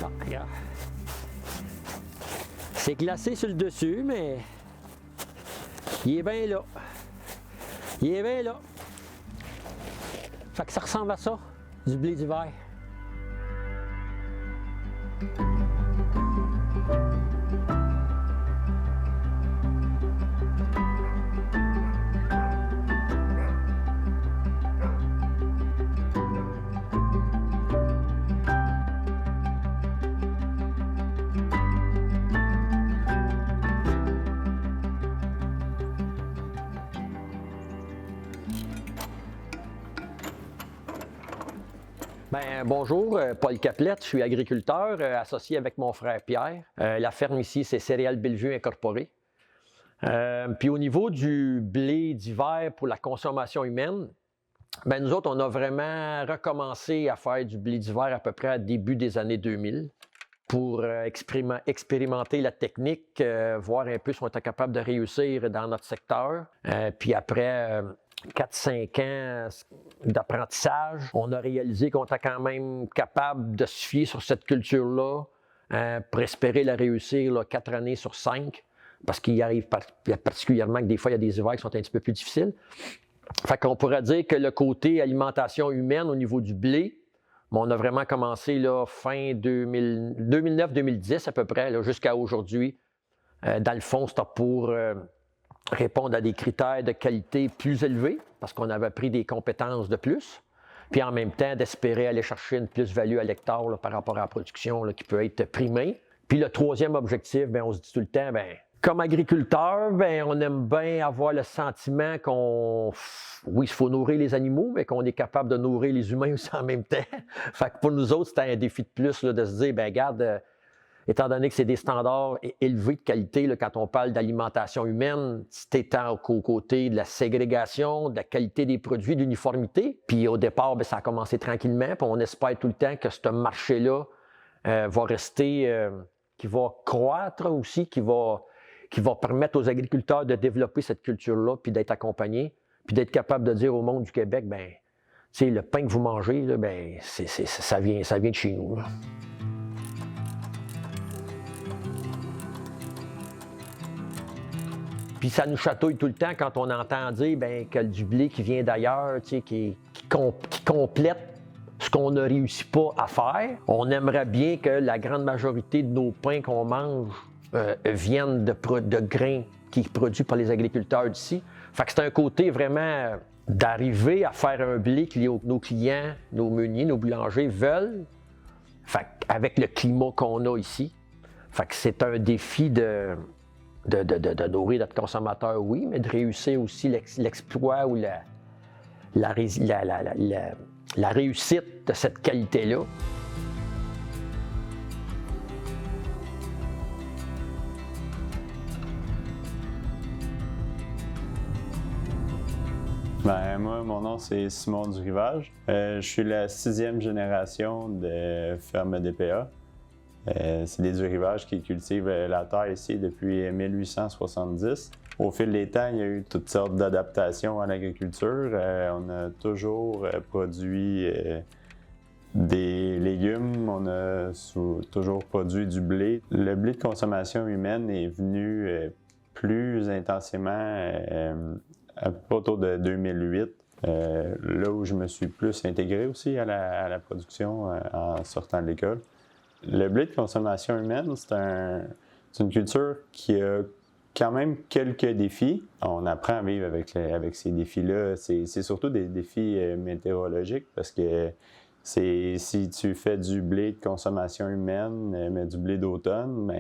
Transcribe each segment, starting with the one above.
Ah, regarde. C'est glacé sur le dessus, mais il est bien là. Il est bien là. Fait que ça ressemble à ça, du blé d'hiver. Bonjour, Paul Caplette, je suis agriculteur associé avec mon frère Pierre. La ferme ici, c'est Céréales Bellevue Incorporée. Puis au niveau du blé d'hiver pour la consommation humaine, nous autres, on a vraiment recommencé à faire du blé d'hiver à peu près à début des années 2000 pour expérimenter la technique, voir un peu si on était capable de réussir dans notre secteur. Puis après 4-5 ans d'apprentissage, on a réalisé qu'on était quand même capable de se fier sur cette culture-là pour espérer la réussir 4 années sur 5, parce qu'il arrive particulièrement que des fois, il y a des hivers qui sont un petit peu plus difficiles. Fait qu'on pourrait dire que le côté alimentation humaine au niveau du blé, on a vraiment commencé fin 2009-2010 à peu près, jusqu'à aujourd'hui. Dans le fond, c'était pour répondre à des critères de qualité plus élevés, parce qu'on avait pris des compétences de plus, puis en même temps d'espérer aller chercher une plus-value à l'hectare par rapport à la production qui peut être primée. Puis le troisième objectif, on se dit tout le temps, comme agriculteur, on aime bien avoir le sentiment oui, il faut nourrir les animaux, mais qu'on est capable de nourrir les humains aussi en même temps. Fait que pour nous autres, c'était un défi de plus de se dire, regarde, étant donné que c'est des standards élevés de qualité, quand on parle d'alimentation humaine, c'est étant aux côtés de la ségrégation, de la qualité des produits, de l'uniformité. Puis au départ, ça a commencé tranquillement, puis on espère tout le temps que ce marché-là va rester, qui va croître aussi, qui va permettre aux agriculteurs de développer cette culture-là, puis d'être accompagnés, puis d'être capable de dire au monde du Québec, le pain que vous mangez, là, ça vient de chez nous. Là. Puis ça nous chatouille tout le temps quand on entend dire que du blé qui vient d'ailleurs, qui complète ce qu'on ne réussit pas à faire. On aimerait bien que la grande majorité de nos pains qu'on mange viennent de grains qui sont produits par les agriculteurs d'ici. Fait que c'est un côté vraiment d'arriver à faire un blé que nos clients, nos meuniers, nos boulangers veulent, avec le climat qu'on a ici. Fait que c'est un défi de nourrir notre consommateur, oui, mais de réussir aussi l'exploit ou la réussite de cette qualité-là. Moi, mon nom, c'est Simon Durivage. Je suis la 6e génération de ferme DPA. C'est des Durivages qui cultivent la terre ici depuis 1870. Au fil des temps, il y a eu toutes sortes d'adaptations à l'agriculture. On a toujours produit des légumes, on a toujours produit du blé. Le blé de consommation humaine est venu plus intensément à peu près autour de 2008. Là où je me suis plus intégré aussi à la production en sortant de l'école. Le blé de consommation humaine, c'est une culture qui a quand même quelques défis. On apprend à vivre avec ces défis-là. C'est surtout des défis météorologiques parce que si tu fais du blé de consommation humaine, mais du blé d'automne,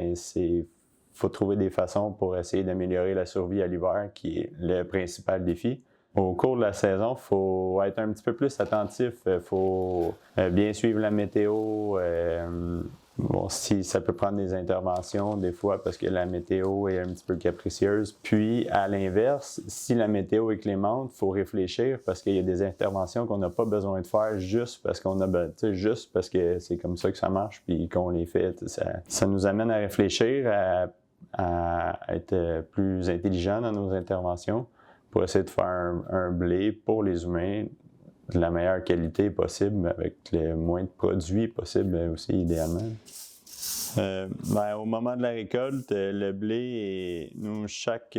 faut trouver des façons pour essayer d'améliorer la survie à l'hiver, qui est le principal défi. Au cours de la saison, il faut être un petit peu plus attentif. Il faut bien suivre la météo. Si ça peut prendre des interventions des fois parce que la météo est un petit peu capricieuse. Puis, à l'inverse, si la météo est clémente, il faut réfléchir parce qu'il y a des interventions qu'on n'a pas besoin de faire juste parce juste parce que c'est comme ça que ça marche puis qu'on les fait. Ça nous amène à réfléchir, à être plus intelligent dans nos interventions pour essayer de faire un blé pour les humains de la meilleure qualité possible avec le moins de produits possible aussi idéalement. Au moment de la récolte, le blé, chaque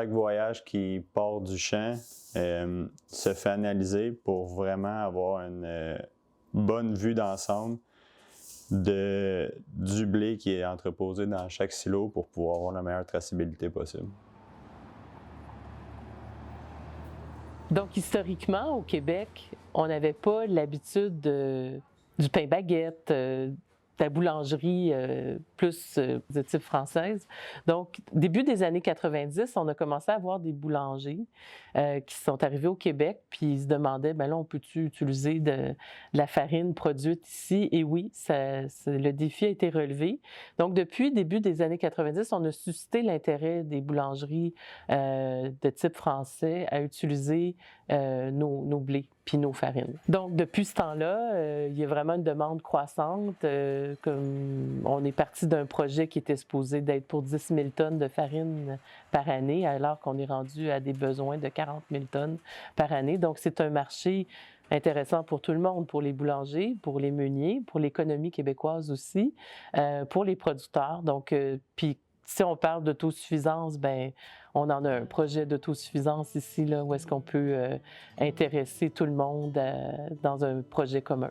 voyage qui part du champ se fait analyser pour vraiment avoir une bonne vue d'ensemble du blé qui est entreposé dans chaque silo pour pouvoir avoir la meilleure traçabilité possible. Donc, historiquement, au Québec, on n'avait pas l'habitude du pain baguette, de la boulangerie plus de type française. Donc, début des années 90, on a commencé à avoir des boulangers qui sont arrivés au Québec, puis ils se demandaient, bien là, on peut-tu utiliser de la farine produite ici? Et oui, le défi a été relevé. Donc, depuis début des années 90, on a suscité l'intérêt des boulangeries de type français à utiliser nos blés puis nos farines. Donc, depuis ce temps-là, il y a vraiment une demande croissante. Comme on est parti d'un projet qui était supposé d'être pour 10 000 tonnes de farine par année, alors qu'on est rendu à des besoins de 40 000 tonnes par année. Donc, c'est un marché intéressant pour tout le monde, pour les boulangers, pour les meuniers, pour l'économie québécoise aussi, pour les producteurs. Donc, puis si on parle d'autosuffisance, ben on en a un projet d'autosuffisance ici, là, où est-ce qu'on peut intéresser tout le monde dans un projet commun.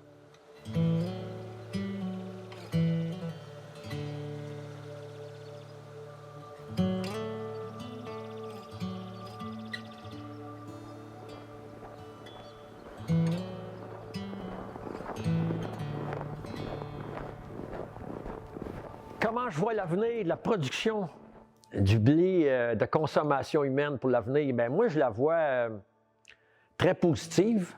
Comment je vois l'avenir de la production du blé de consommation humaine pour l'avenir? Bien, moi, je la vois très positive.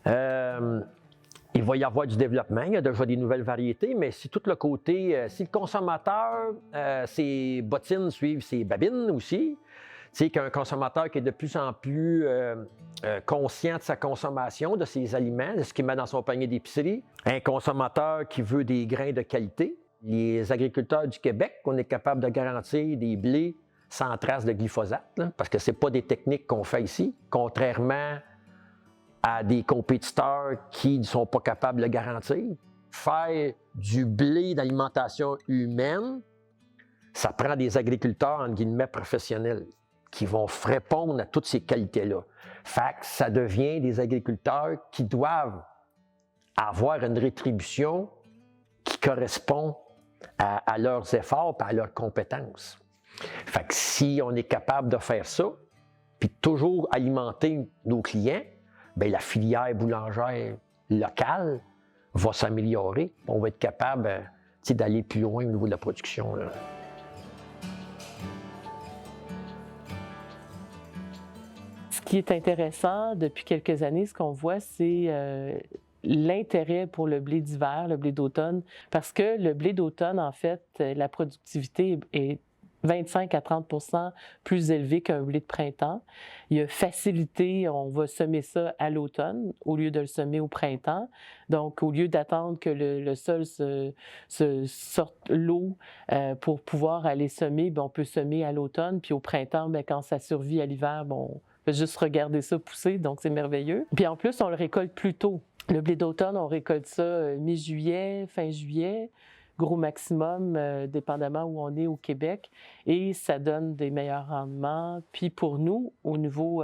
Il va y avoir du développement, il y a déjà des nouvelles variétés, mais si tout le côté, si le consommateur, ses bottines suivent ses babines aussi, tu sais, qu'un consommateur qui est de plus en plus conscient de sa consommation, de ses aliments, de ce qu'il met dans son panier d'épicerie, un consommateur qui veut des grains de qualité. Les agriculteurs du Québec, on est capable de garantir des blés sans trace de glyphosate, là, parce que ce n'est pas des techniques qu'on fait ici, contrairement à des compétiteurs qui ne sont pas capables de le garantir. Faire du blé d'alimentation humaine, ça prend des agriculteurs, entre guillemets, professionnels, qui vont répondre à toutes ces qualités-là. Fait que ça devient des agriculteurs qui doivent avoir une rétribution qui correspond à leurs efforts et à leurs compétences. Fait que si on est capable de faire ça, puis toujours alimenter nos clients, bien, la filière boulangère locale va s'améliorer. On va être capable d'aller plus loin au niveau de la production, là. Ce qui est intéressant depuis quelques années, ce qu'on voit, c'est l'intérêt pour le blé d'hiver, le blé d'automne, parce que le blé d'automne, en fait, la productivité est 25 à 30 % plus élevée qu'un blé de printemps. Il y a facilité, on va semer ça à l'automne au lieu de le semer au printemps. Donc, au lieu d'attendre que le sol se sorte l'eau pour pouvoir aller semer, bien, on peut semer à l'automne. Puis au printemps, bien, quand ça survit à l'hiver, bon, on peut juste regarder ça pousser, donc c'est merveilleux. Puis en plus, on le récolte plus tôt. Le blé d'automne, on récolte ça mi-juillet, fin juillet, gros maximum, dépendamment où on est au Québec, et ça donne des meilleurs rendements. Puis pour nous, au niveau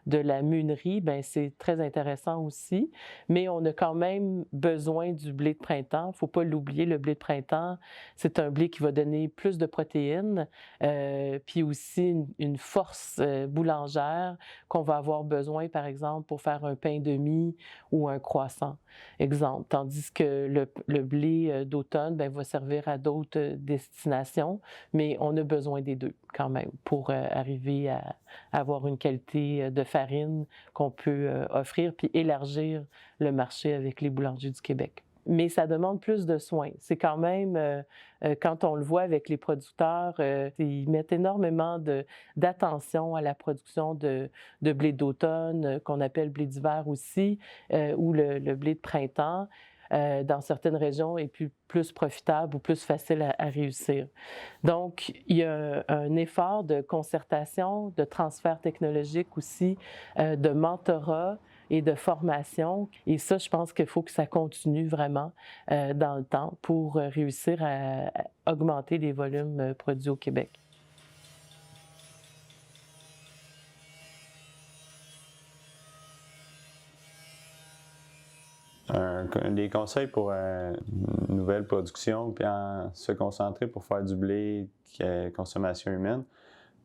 de la meunerie, bien, c'est très intéressant aussi, mais on a quand même besoin du blé de printemps. Il ne faut pas l'oublier, le blé de printemps, c'est un blé qui va donner plus de protéines, puis aussi une force boulangère qu'on va avoir besoin, par exemple, pour faire un pain de mie ou un croissant, exemple. Tandis que le blé d'automne bien, va servir à d'autres destinations, mais on a besoin des deux quand même pour arriver à avoir une qualité de farine qu'on peut offrir puis élargir le marché avec les boulangers du Québec. Mais ça demande plus de soins. C'est quand même, quand on le voit avec les producteurs, ils mettent énormément d'attention à la production de blé d'automne, qu'on appelle blé d'hiver aussi, ou le blé de printemps. Dans certaines régions est plus profitable ou plus facile à réussir. Donc, il y a un effort de concertation, de transfert technologique aussi, de mentorat et de formation. Et ça, je pense qu'il faut que ça continue vraiment dans le temps pour réussir à augmenter les volumes produits au Québec. Des conseils pour une nouvelle production, puis se concentrer pour faire du blé consommation humaine.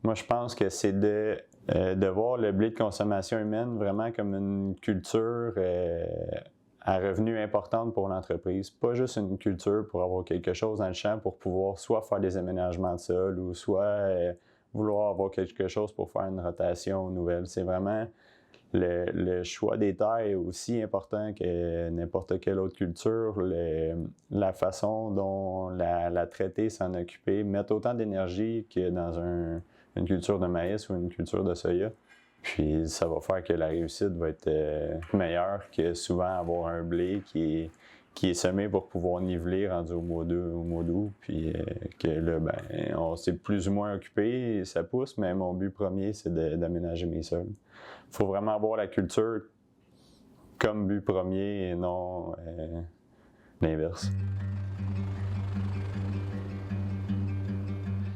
Moi, je pense que c'est de voir le blé de consommation humaine vraiment comme une culture à revenu importante pour l'entreprise. Pas juste une culture pour avoir quelque chose dans le champ pour pouvoir soit faire des aménagements de sol ou soit vouloir avoir quelque chose pour faire une rotation nouvelle. C'est vraiment le choix des terres est aussi important que n'importe quelle autre culture. La façon dont la traiter, s'en occuper, mettre autant d'énergie que dans une culture de maïs ou une culture de soya. Puis ça va faire que la réussite va être meilleure que souvent avoir un blé qui est semé pour pouvoir niveler rendu au mois d'août, puis que là, on s'est plus ou moins occupé, ça pousse, mais mon but premier, c'est d'aménager mes sols. Il faut vraiment avoir la culture comme but premier et non l'inverse.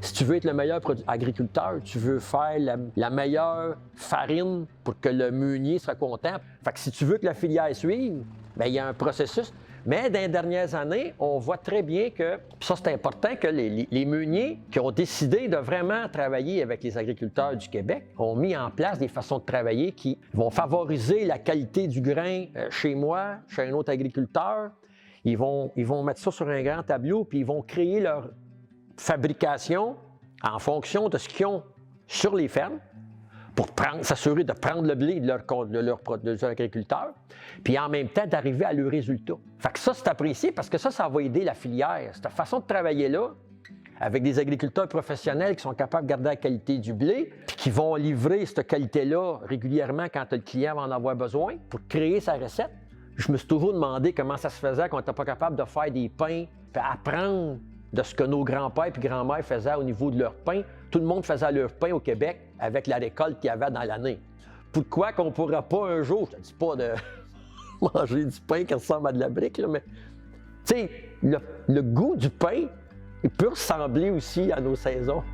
Si tu veux être le meilleur agriculteur, tu veux faire la meilleure farine pour que le meunier soit content. Fait que si tu veux que la filière suive, bien, il y a un processus. Mais dans les dernières années, on voit très bien que, puis ça c'est important, que les meuniers qui ont décidé de vraiment travailler avec les agriculteurs du Québec ont mis en place des façons de travailler qui vont favoriser la qualité du grain chez moi, chez un autre agriculteur. Ils vont mettre ça sur un grand tableau, puis ils vont créer leur fabrication en fonction de ce qu'ils ont sur les fermes pour s'assurer de prendre le blé de leurs agriculteurs, puis en même temps d'arriver à leur résultat. Fait que ça, c'est apprécié parce que ça va aider la filière. Cette façon de travailler-là, avec des agriculteurs professionnels qui sont capables de garder la qualité du blé, puis qui vont livrer cette qualité-là régulièrement quand le client va en avoir besoin pour créer sa recette. Je me suis toujours demandé comment ça se faisait quand on n'était pas capable de faire des pains, puis apprendre de ce que nos grands-pères et grands-mères faisaient au niveau de leur pain. Tout le monde faisait leur pain au Québec avec la récolte qu'il y avait dans l'année. Pourquoi qu'on ne pourra pas un jour, je ne te dis pas de manger du pain qui ressemble à de la brique, là, mais tu sais, le goût du pain, il peut ressembler aussi à nos saisons.